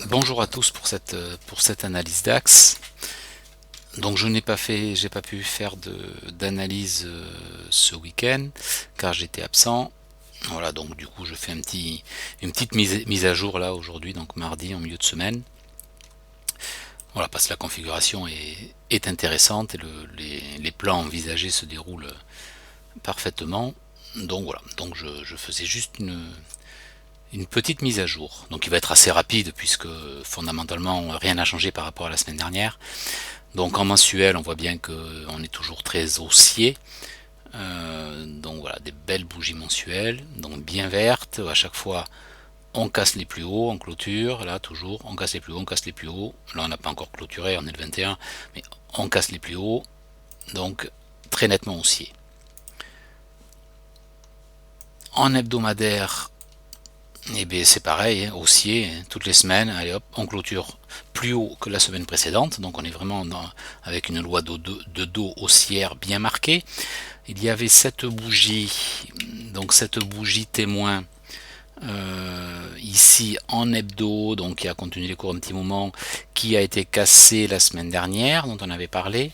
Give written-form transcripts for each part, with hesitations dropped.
Bonjour à tous pour cette analyse DAX. Donc je n'ai pas fait, j'ai pas pu faire d'analyse ce week-end car j'étais absent. Voilà, donc du coup je fais une petite mise à jour là aujourd'hui, donc mardi en milieu de semaine. Voilà, parce que la configuration est intéressante et les plans envisagés se déroulent parfaitement. Donc voilà, donc je faisais juste une petite mise à jour. Donc il va être assez rapide puisque fondamentalement rien n'a changé par rapport à la semaine dernière. Donc en mensuel, on voit bien qu'on est toujours très haussier. Donc voilà, des belles bougies mensuelles, donc bien vertes. À chaque fois, on casse les plus hauts en clôture. Là, toujours, on casse les plus hauts, on casse les plus hauts. Là, on n'a pas encore clôturé, on est le 21, mais on casse les plus hauts. Donc très nettement haussier. En hebdomadaire, et bien c'est pareil, haussier, toutes les semaines, allez hop, on clôture plus haut que la semaine précédente, donc on est vraiment avec une loi de dos haussière bien marquée. Il y avait cette bougie, donc cette bougie témoin ici en hebdo, donc qui a contenu les cours un petit moment, qui a été cassée la semaine dernière, dont on avait parlé.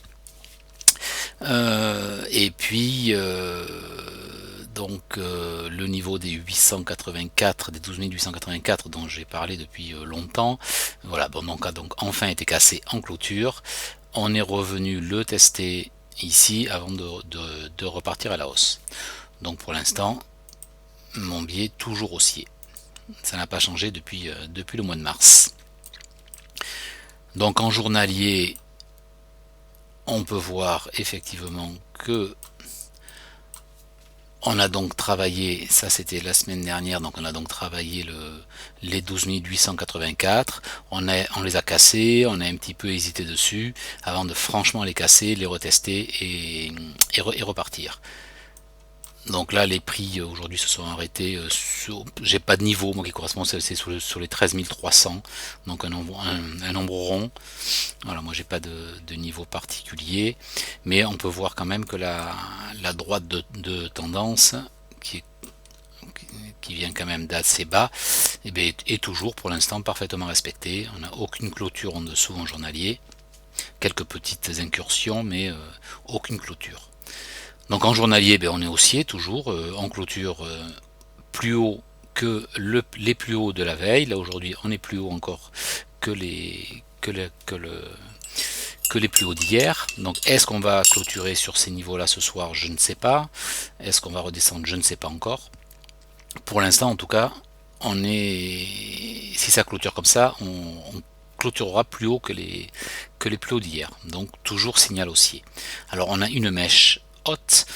Et puis le niveau des 884, des 12 884 dont j'ai parlé depuis longtemps, voilà, bon, donc a donc enfin été cassé en clôture. On est revenu le tester ici avant de repartir à la hausse. Donc pour l'instant, mon biais toujours haussier. Ça n'a pas changé depuis le mois de mars. Donc en journalier, on peut voir effectivement que on a donc travaillé, ça c'était la semaine dernière, donc on a donc travaillé les 12 884, on les a cassés, on a un petit peu hésité dessus, avant de franchement les casser, les retester et repartir. Donc là, les prix aujourd'hui se sont arrêtés. J'ai pas de niveau, moi qui correspond, c'est sur les 13 300, donc un nombre rond. Voilà, moi j'ai pas de niveau particulier, mais on peut voir quand même que la droite de tendance qui, qui vient quand même d'assez bas, eh bien, est toujours pour l'instant parfaitement respectée. On n'a aucune clôture en dessous en journalier, quelques petites incursions, mais aucune clôture. Donc en journalier, ben, on est haussier toujours, en clôture plus haut que les plus hauts de la veille. Là aujourd'hui, on est plus haut encore que les plus hauts d'hier. Donc est-ce qu'on va clôturer sur ces niveaux-là ce soir? Je ne sais pas. Est-ce qu'on va redescendre? Je ne sais pas encore. Pour l'instant, en tout cas, si ça clôture comme ça, on clôturera plus haut que les plus hauts d'hier. Donc toujours signal haussier. Alors on a une mèche haute,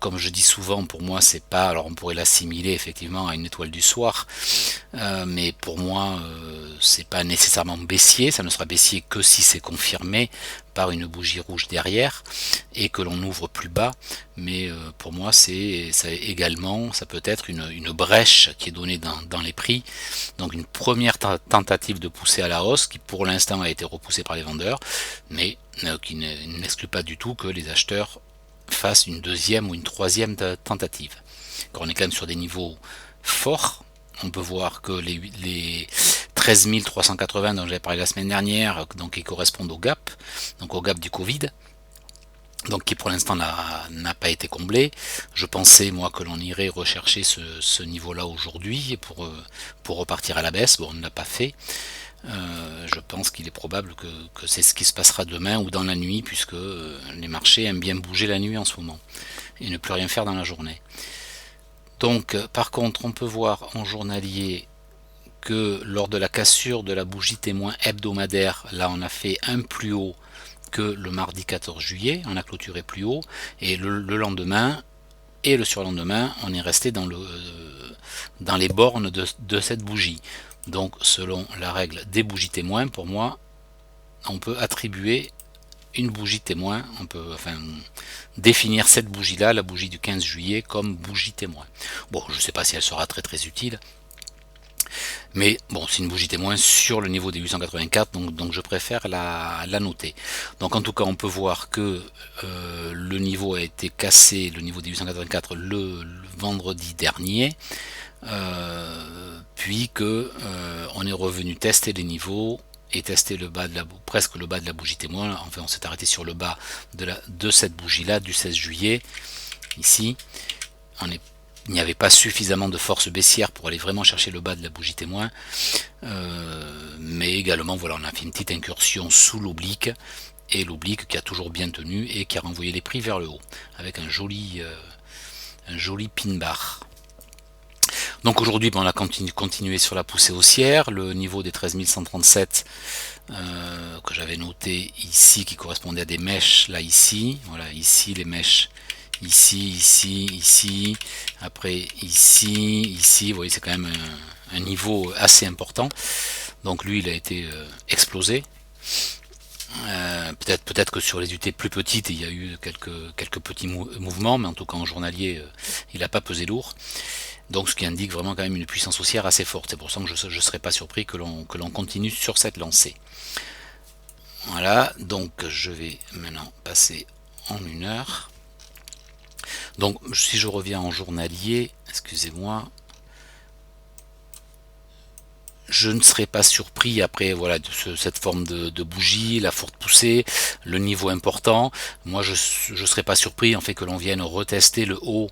comme je dis souvent, pour moi c'est pas, alors on pourrait l'assimiler effectivement à une étoile du soir, mais pour moi c'est pas nécessairement baissier, ça ne sera baissier que si c'est confirmé par une bougie rouge derrière et que l'on ouvre plus bas, mais pour moi ça également, ça peut être une brèche qui est donnée dans les prix, donc une première tentative de pousser à la hausse qui pour l'instant a été repoussée par les vendeurs, mais qui n'exclut pas du tout que les acheteurs fassent une deuxième ou une troisième tentative. Quand on est quand même sur des niveaux forts, on peut voir que les 13 380 dont j'avais parlé la semaine dernière, donc qui correspondent au gap, donc au gap du Covid, donc qui pour l'instant n'a pas été comblé. Je pensais moi que l'on irait rechercher ce niveau-là aujourd'hui pour repartir à la baisse. Bon, on ne l'a pas fait. Je pense qu'il est probable que c'est ce qui se passera demain ou dans la nuit, puisque les marchés aiment bien bouger la nuit en ce moment et ne plus rien faire dans la journée. Donc par contre on peut voir en journalier que lors de la cassure de la bougie témoin hebdomadaire, là on a fait un plus haut que le mardi 14 juillet, on a clôturé plus haut, et le lendemain et le surlendemain on est resté dans les bornes de cette bougie. Donc selon la règle des bougies témoins, pour moi on peut attribuer une bougie témoin, on peut définir cette bougie-là, la bougie du 15 juillet, comme bougie témoin. Bon, je ne sais pas si elle sera très très utile, mais bon, c'est une bougie témoin sur le niveau des 884, donc je préfère la noter. Donc en tout cas, on peut voir que le niveau a été cassé, le niveau des 884, le vendredi dernier. puis que on est revenu tester les niveaux et tester le bas de presque le bas de la bougie témoin. Enfin, on s'est arrêté sur le bas de cette bougie là du 16 juillet. Ici, il n'y avait pas suffisamment de force baissière pour aller vraiment chercher le bas de la bougie témoin, mais également voilà, on a fait une petite incursion sous l'oblique, et l'oblique qui a toujours bien tenu et qui a renvoyé les prix vers le haut avec un joli pin bar. Donc aujourd'hui, on a continué sur la poussée haussière, le niveau des 13 137 que j'avais noté ici, qui correspondait à des mèches là ici, voilà ici les mèches, ici, ici, ici, après ici, ici, vous voyez c'est quand même un niveau assez important. Donc lui il a été explosé. Peut-être que sur les UT plus petites il y a eu quelques petits mouvements, mais en tout cas en journalier il n'a pas pesé lourd. Donc ce qui indique vraiment quand même une puissance haussière assez forte. C'est pour ça que je ne serais pas surpris que l'on continue sur cette lancée. Voilà, donc je vais maintenant passer en 1 heure. Donc si je reviens en journalier, excusez-moi, je ne serais pas surpris après voilà de cette forme de bougie, la forte poussée, le niveau important. Moi je ne serais pas surpris en fait que l'on vienne retester le haut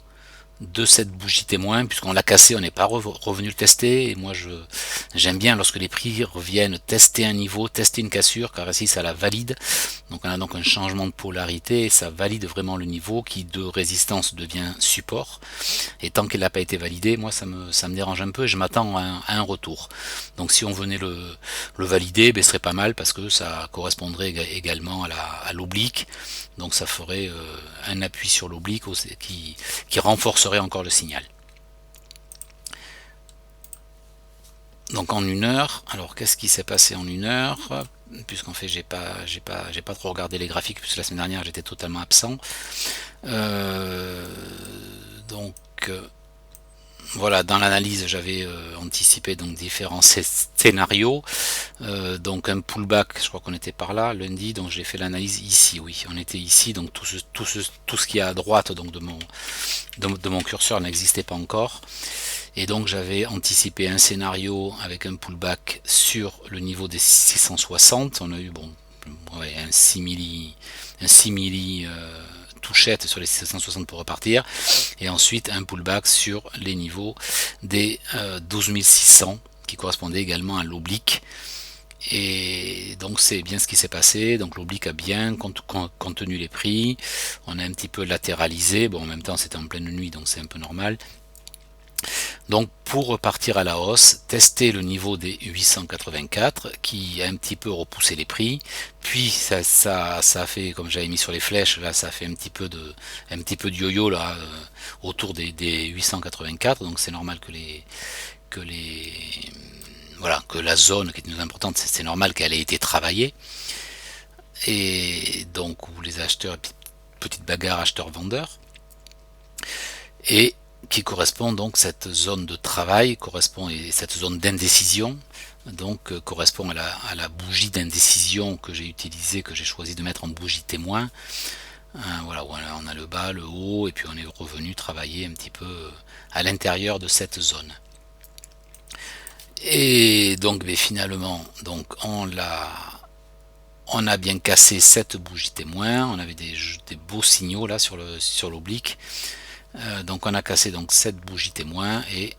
de cette bougie témoin, puisqu'on l'a cassé, on n'est pas revenu le tester, et moi j'aime bien lorsque les prix reviennent tester un niveau, tester une cassure, car ici ça la valide. Donc on a donc un changement de polarité et ça valide vraiment le niveau qui de résistance devient support. Et tant qu'elle n'a pas été validée, moi ça me dérange un peu et je m'attends à un retour. Donc si on venait le valider, ce serait pas mal parce que ça correspondrait également à l'oblique. Donc ça ferait un appui sur l'oblique qui renforcerait encore le signal. Donc en 1 heure, alors qu'est-ce qui s'est passé en 1 heure? Puisqu'en fait j'ai pas trop regardé les graphiques puisque la semaine dernière j'étais totalement absent. Donc voilà, dans l'analyse j'avais anticipé donc différents scénarios. Donc un pullback, je crois qu'on était par là lundi, donc j'ai fait l'analyse ici, oui, on était ici, donc tout ce qui est à droite donc de mon curseur n'existait pas encore. Et donc j'avais anticipé un scénario avec un pullback sur le niveau des 660. On a eu un 6 milli touchette sur les 660 pour repartir. Et ensuite un pullback sur les niveaux des 12 600 qui correspondait également à l'oblique. Et donc c'est bien ce qui s'est passé. Donc l'oblique a bien contenu les prix. On a un petit peu latéralisé. Bon, en même temps c'était en pleine nuit, donc c'est un peu normal. Donc pour repartir à la hausse, tester le niveau des 884 qui a un petit peu repoussé les prix, puis ça a fait, comme j'avais mis sur les flèches, là ça a fait un petit peu de yo-yo là autour des 884, donc c'est normal que la zone qui est plus importante, c'est normal qu'elle ait été travaillée. Et donc les acheteurs, petite bagarre acheteur-vendeur. Et qui correspond donc cette zone de travail et cette zone d'indécision donc correspond à la bougie d'indécision que j'ai utilisée, que j'ai choisi de mettre en bougie témoin. Voilà, on a le bas, le haut, et puis on est revenu travailler un petit peu à l'intérieur de cette zone. Et donc finalement, donc on a bien cassé cette bougie témoin, on avait des beaux signaux là sur l'oblique. Donc on a cassé donc cette bougie témoin et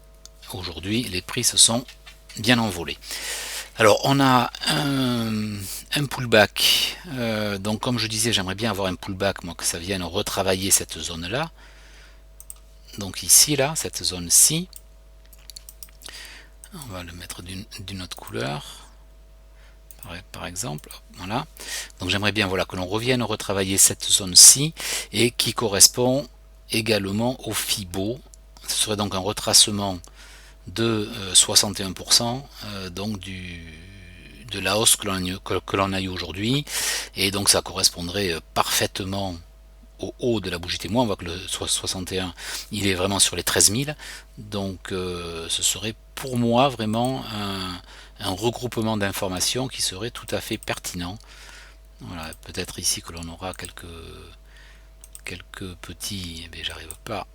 aujourd'hui les prix se sont bien envolés. Alors on a un pullback, donc comme je disais j'aimerais bien avoir un pullback, moi que ça vienne retravailler cette zone là, donc ici là, cette zone-ci, on va le mettre d'une autre couleur par exemple, voilà. Donc j'aimerais bien voilà que l'on revienne retravailler cette zone-ci et qui correspond également au FIBO. Ce serait donc un retracement de 61% donc de la hausse que l'on a eu aujourd'hui, et donc ça correspondrait parfaitement au haut de la bougie témoin. On voit que le 61 il est vraiment sur les 13 000, donc ce serait pour moi vraiment un regroupement d'informations qui serait tout à fait pertinent. Voilà, peut-être ici que l'on aura quelques petits, j'arrive pas.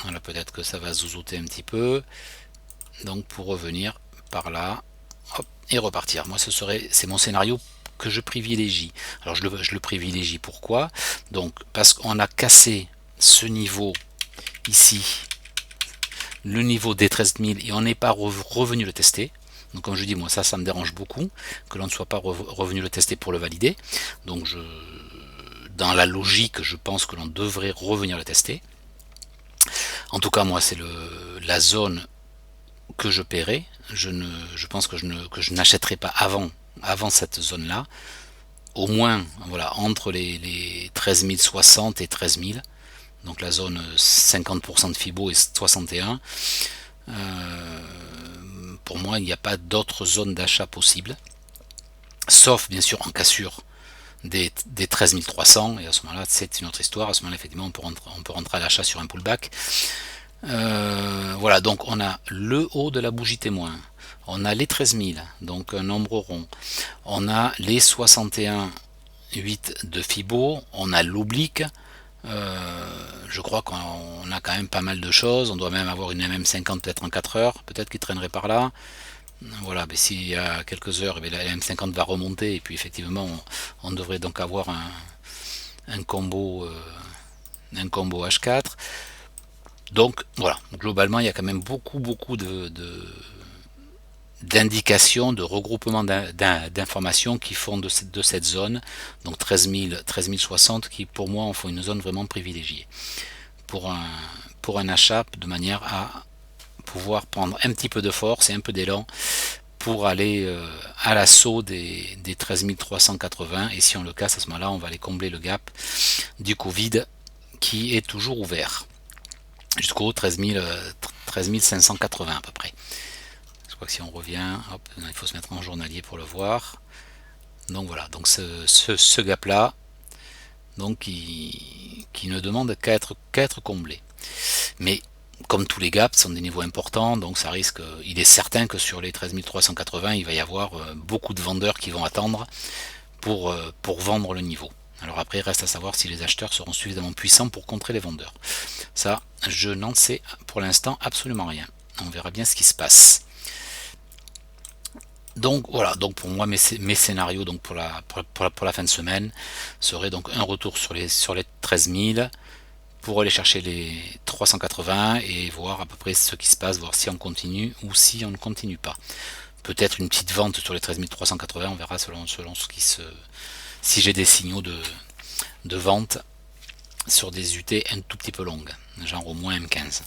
Voilà, peut-être que ça va zouzoter un petit peu. Donc pour revenir par là, hop, et repartir. Moi, c'est mon scénario que je privilégie. Alors je le privilégie pourquoi? Donc parce qu'on a cassé ce niveau ici, le niveau des 13 000, et on n'est pas revenu le tester. Donc comme je dis, moi ça me dérange beaucoup que l'on ne soit pas revenu le tester pour le valider. Donc dans la logique, je pense que l'on devrait revenir le tester. En tout cas, moi, c'est la zone que je paierai. Je pense que je n'achèterai pas avant cette zone-là. Au moins, voilà, entre les 13 060 et 13 000. Donc la zone 50% de Fibo et 61. Pour moi, il n'y a pas d'autre zone d'achat possible. Sauf, bien sûr, en cassure des 13 300. Et à ce moment-là, c'est une autre histoire. À ce moment-là, effectivement, on peut rentrer à l'achat sur un pullback. Voilà, donc on a le haut de la bougie témoin, on a les 13 000, donc un nombre rond, on a les 61,8 de Fibo, on a l'oblique, je crois qu'on a quand même pas mal de choses, on doit même avoir une MM50 peut-être en 4 heures, peut-être qui traînerait par là. Voilà, mais s'il y a quelques heures, la M50 va remonter, et puis effectivement on devrait donc avoir un combo H4. Donc voilà, globalement il y a quand même beaucoup d'indications, de regroupements d'informations qui font de cette zone, donc 13 060, qui pour moi en font une zone vraiment privilégiée pour un achat, de manière à pouvoir prendre un petit peu de force et un peu d'élan pour aller à l'assaut des 13 380, et si on le casse à ce moment-là, on va aller combler le gap du Covid qui est toujours ouvert jusqu'au 13 580 à peu près. Je crois que si on revient, hop, il faut se mettre en journalier pour le voir. Donc voilà, donc ce gap là, donc qui ne demande qu'à être comblé. Mais comme tous les gaps sont des niveaux importants, donc ça risque, il est certain que sur les 13 380, il va y avoir beaucoup de vendeurs qui vont attendre pour vendre le niveau. Alors après, il reste à savoir si les acheteurs seront suffisamment puissants pour contrer les vendeurs. Ça, je n'en sais pour l'instant absolument rien. On verra bien ce qui se passe. Donc voilà, donc pour moi mes scénarios donc pour la fin de semaine seraient donc un retour sur les 13 000 pour aller chercher les 380 et voir à peu près ce qui se passe, voir si on continue ou si on ne continue pas. Peut-être une petite vente sur les 13 380, on verra selon ce qui se... Si j'ai des signaux de vente sur des UT un tout petit peu longues, genre au moins M15.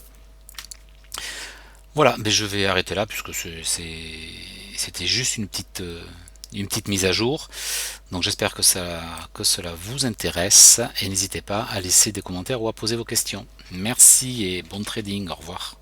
Voilà, mais je vais arrêter là puisque c'était juste une petite mise à jour. Donc j'espère que cela vous intéresse et n'hésitez pas à laisser des commentaires ou à poser vos questions. Merci et bon trading, au revoir.